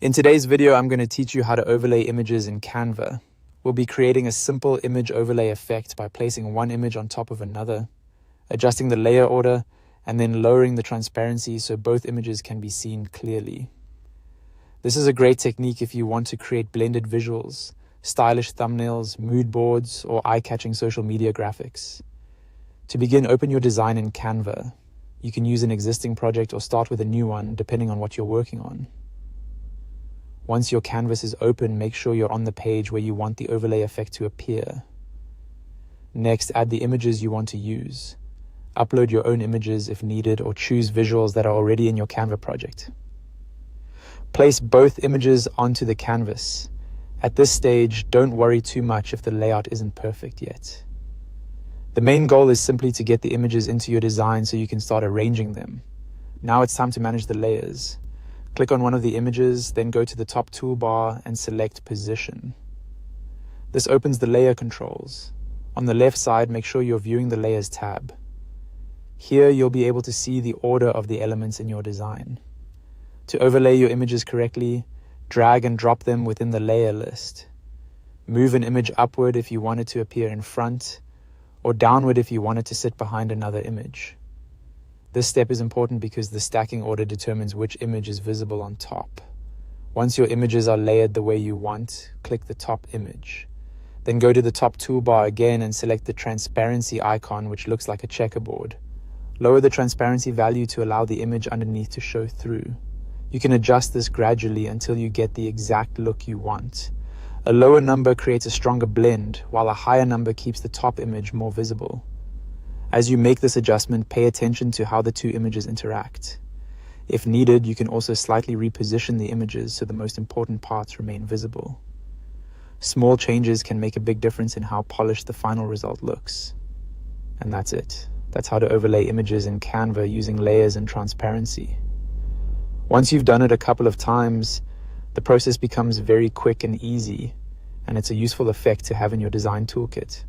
In today's video, I'm going to teach you how to overlay images in Canva. We'll be creating a simple image overlay effect by placing one image on top of another, adjusting the layer order, and then lowering the transparency so both images can be seen clearly. This is a great technique if you want to create blended visuals, stylish thumbnails, mood boards, or eye-catching social media graphics. To begin, open your design in Canva. You can use an existing project or start with a new one, depending on what you're working on. Once your canvas is open, make sure you're on the page where you want the overlay effect to appear. Next, add the images you want to use. Upload your own images if needed, or choose visuals that are already in your Canva project. Place both images onto the canvas. At this stage, don't worry too much if the layout isn't perfect yet. The main goal is simply to get the images into your design so you can start arranging them. Now it's time to manage the layers. Click on one of the images, then go to the top toolbar and select Position. This opens the layer controls. On the left side, make sure you're viewing the Layers tab. Here, you'll be able to see the order of the elements in your design. To overlay your images correctly, drag and drop them within the layer list. Move an image upward if you want it to appear in front, or downward if you want it to sit behind another image. This step is important because the stacking order determines which image is visible on top. Once your images are layered the way you want, click the top image. Then go to the top toolbar again and select the transparency icon, which looks like a checkerboard. Lower the transparency value to allow the image underneath to show through. You can adjust this gradually until you get the exact look you want. A lower number creates a stronger blend, while a higher number keeps the top image more visible. As you make this adjustment, pay attention to how the two images interact. If needed, you can also slightly reposition the images so the most important parts remain visible. Small changes can make a big difference in how polished the final result looks. And that's it. That's how to overlay images in Canva using layers and transparency. Once you've done it a couple of times, the process becomes very quick and easy, and it's a useful effect to have in your design toolkit.